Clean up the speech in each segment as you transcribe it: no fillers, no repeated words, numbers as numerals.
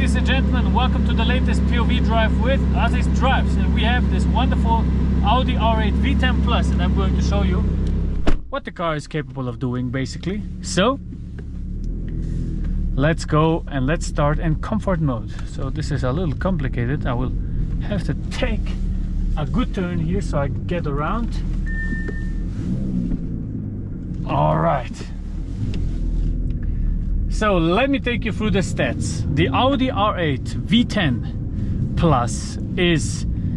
ladies and gentlemen, welcome to the latest POV Drive with Aziz Drives, and we have this wonderful Audi R8 V10 Plus, and I'm going to show you what the car is capable of doing basically. So let's go and let's start in comfort mode. So this is a little complicated. I will have to take a good turn here so I get around. All right. So let me take you through the stats. The Audi R8 V10 Plus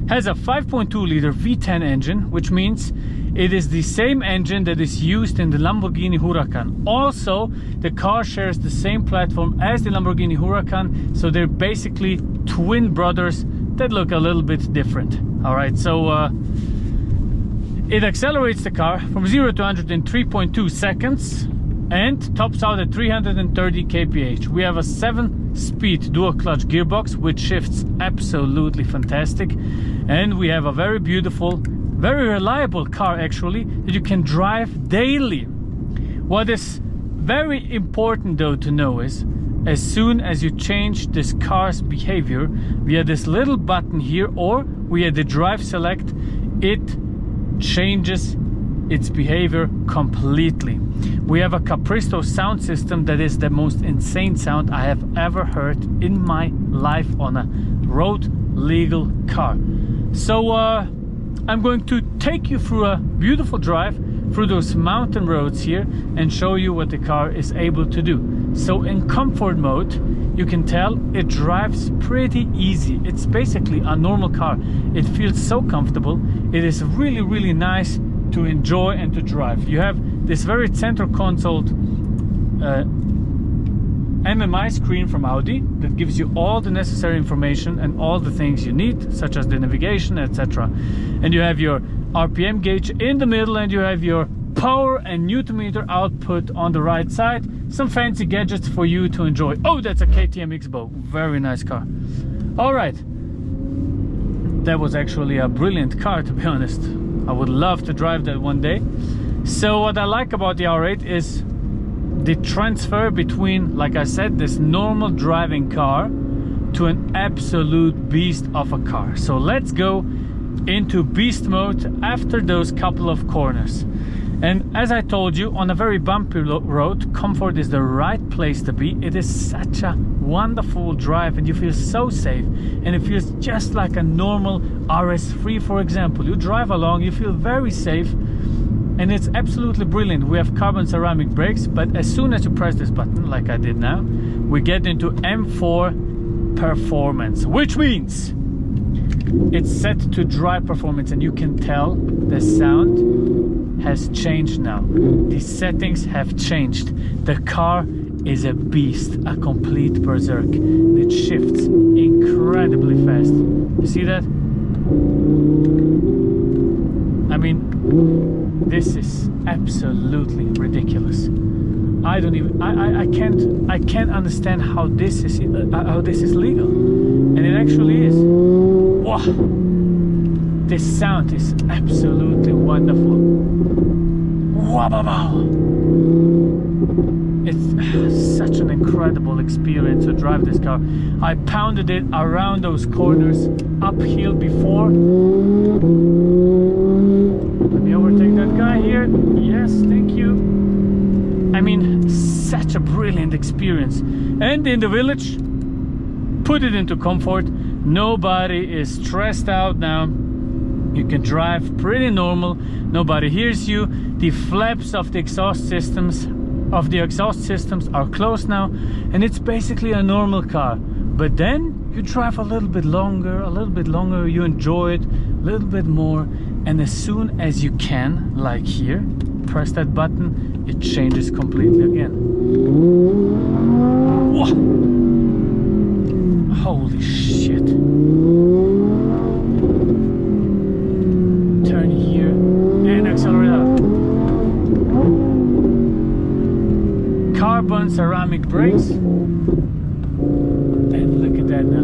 has a 5.2 liter V10 engine, which means it is the same engine that is used in the Lamborghini Huracan. Also, the car shares the same platform as the Lamborghini Huracan, so they're basically twin brothers that look a little bit different. All right, so it accelerates the car from 0 to 100 in 3.2 seconds. And tops out at 330 kph. We have a 7-speed dual clutch gearbox which shifts absolutely fantastic, and we have a very beautiful, very reliable car actually that you can drive daily. What is very important though to know is, as soon as you change this car's behavior via this little button here or via the drive select, it changes its behavior completely. We have a Capristo sound system that is the most insane sound I have ever heard in my life on a road legal car. So I'm going to take you through a beautiful drive through those mountain roads here and show you what the car is able to do. So in comfort mode, you can tell it drives pretty easy. It's basically a normal car. It feels so comfortable. It is really, really nice to enjoy and to drive. You have this very center console MMI screen from Audi that gives you all the necessary information and all the things you need, such as the navigation, etc. And you have your RPM gauge in the middle, and you have your power and Newton meter output on the right side. Some fancy gadgets for you to enjoy. Oh, that's a KTM X-Bow. Very nice car. All right. That was actually a brilliant car, to be honest. I would love to drive that one day. So what I like about the R8 is the transfer between, like I said, this normal driving car to an absolute beast of a car. So let's go into beast mode after those couple of corners. And as I told you, on a very bumpy road, comfort is the right place to be. It is such a wonderful drive and you feel so safe, and it feels just like a normal RS3, for example. You drive along, you feel very safe, and it's absolutely brilliant. We have carbon ceramic brakes, but as soon as you press this button, like I did now, we get into M4 performance, which means it's set to drive performance, and you can tell the sound has changed now. The settings have changed. The car is a beast, a complete berserk. It shifts incredibly fast. You see that? I mean, this is absolutely ridiculous. I can't understand how this is legal, and it actually is. Wow, this sound is absolutely wonderful. Wow, wow, wow. It's such an incredible experience to drive this car. I pounded it around those corners uphill before. Let me overtake that guy here. Yes, thank you. I mean, such a brilliant experience. And in the village, put it into comfort. Nobody is stressed out now. You can drive pretty normal. Nobody hears you. The flaps of the exhaust systems are closed now, and it's basically a normal car. But then you drive a little bit longer, you enjoy it a little bit more, and as soon as you can, like here, press that button, it changes completely again. Whoa. Holy shit. Turn here and accelerate up. Carbon ceramic brakes, and look at that now.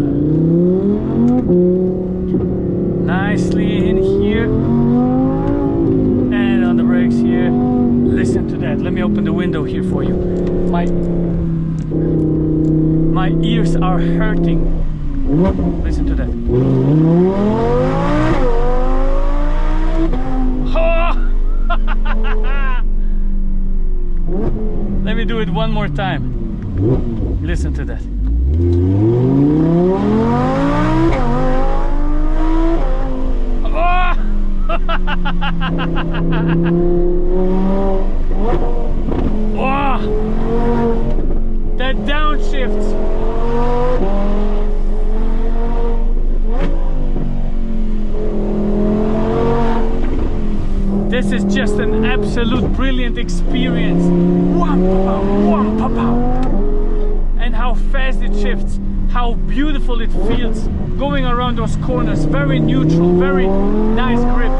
Nicely in here, and on the brakes here. Listen to that. Let me open the window here for you. My My ears are hurting. Listen to that. Oh! Let me do it one more time. Listen to that. Oh! Wow! That downshift. This is just an absolute brilliant experience. And how fast it shifts, how beautiful it feels going around those corners. Very neutral, very nice grip.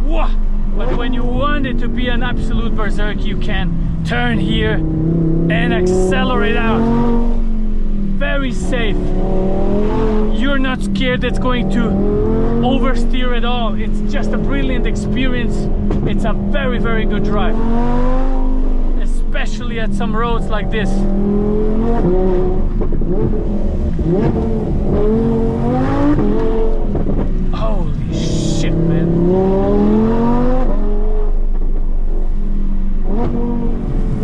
Whoa! But when you want it to be an absolute berserk, you can turn here and accelerate out. Very safe. You're not scared it's going to oversteer at all. It's just a brilliant experience. It's a very, very good drive, especially at some roads like this. Holy shit, man.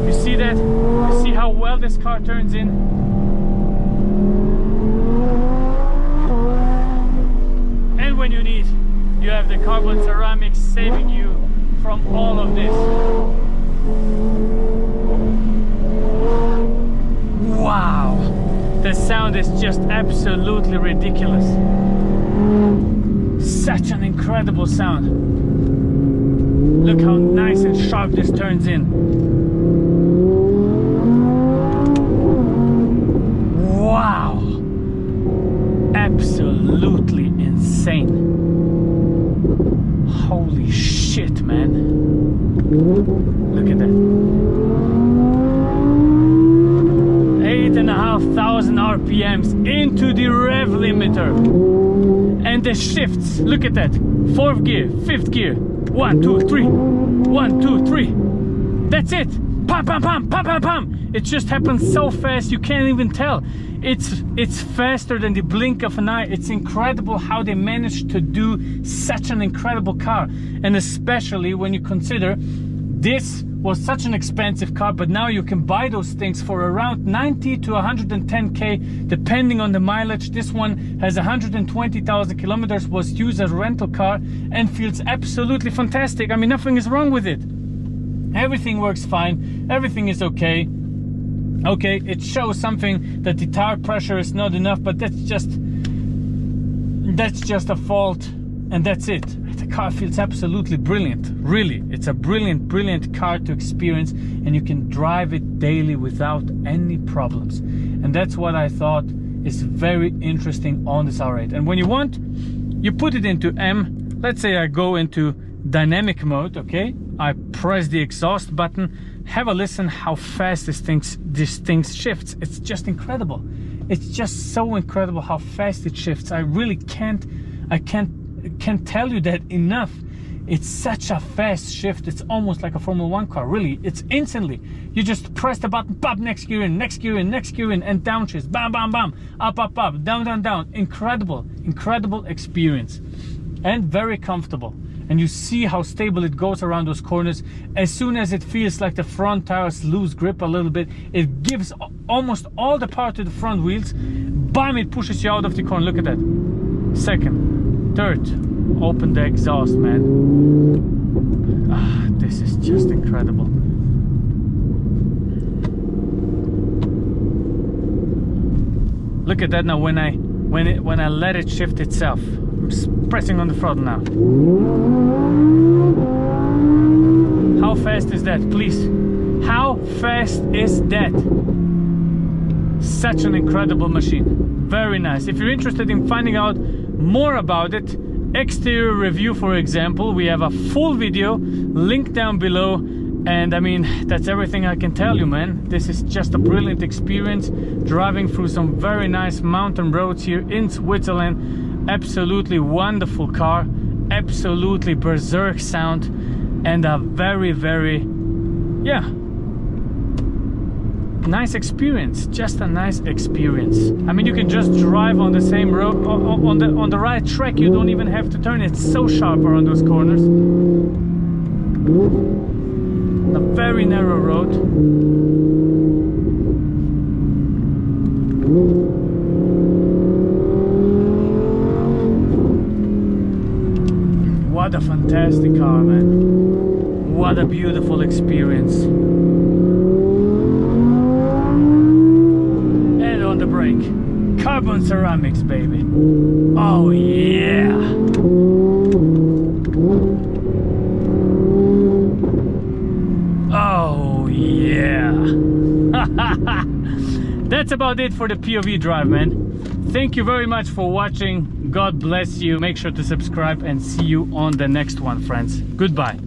You see that? You see how well this car turns in? And when you need, you have the carbon ceramics saving you from all of this. Wow! The sound is just absolutely ridiculous. Such an incredible sound. Look how nice and sharp this turns in. Wow! Absolutely insane. Holy shit, man. Look at that. 8,500 RPMs into the rev limiter. And the shifts, look at that. 4th gear, 5th gear. 1, 2, 3. 1, 2, 3. That's it. Pam, pam, pam, pam, pam, pam. It just happens so fast you can't even tell. It's faster than the blink of an eye. It's incredible how they managed to do such an incredible car. And especially when you consider this was such an expensive car, but now you can buy those things for around 90 to 110k depending on the mileage. This one has 120,000 kilometers, was used as a rental car and feels absolutely fantastic. I mean, nothing is wrong with it. Everything works fine, everything is okay. Okay, it shows something that the tire pressure is not enough, but that's just a fault, and that's it. The car feels absolutely brilliant. Really, it's a brilliant car to experience, and you can drive it daily without any problems. And that's what I thought is very interesting on this R8. And when you want, you put it into M. Let's say I go into dynamic mode, okay? I press the exhaust button. Have a listen how fast this thing shifts. It's just incredible. It's just so incredible how fast it shifts. I really can't tell you that enough. It's such a fast shift. It's almost like a Formula 1 car, really. It's instantly. You just press the button, pop, next gear in, next gear in, next gear in, and downshift, bam, bam, bam, up, up, up, down, down, down. Incredible experience, and very comfortable. And you see how stable it goes around those corners. As soon as it feels like the front tires lose grip a little bit, it gives almost all the power to the front wheels. Bam, it pushes you out of the corner. Look at that. Second, third, open the exhaust, man. Ah, this is just incredible. Look at that now. When I let it shift itself. I'm pressing on the throttle now. How fast is that, please? How fast is that? Such an incredible machine. Very nice. If you're interested in finding out more about it, exterior review for example, we have a full video linked down below. And I mean, that's everything I can tell you, man. This is just a brilliant experience driving through some very nice mountain roads here in Switzerland. Absolutely wonderful car, absolutely berserk sound, and a very nice experience, just a nice experience. I mean, you can just drive on the same road, on the right track. You don't even have to turn. It's so sharp around those corners. A very narrow road. What a fantastic car, man. What a beautiful experience. And on the brake, carbon ceramics, baby. Oh yeah. Oh yeah. That's about it for the POV drive, man. Thank you very much for watching. God bless you. Make sure to subscribe and see you on the next one, friends. Goodbye.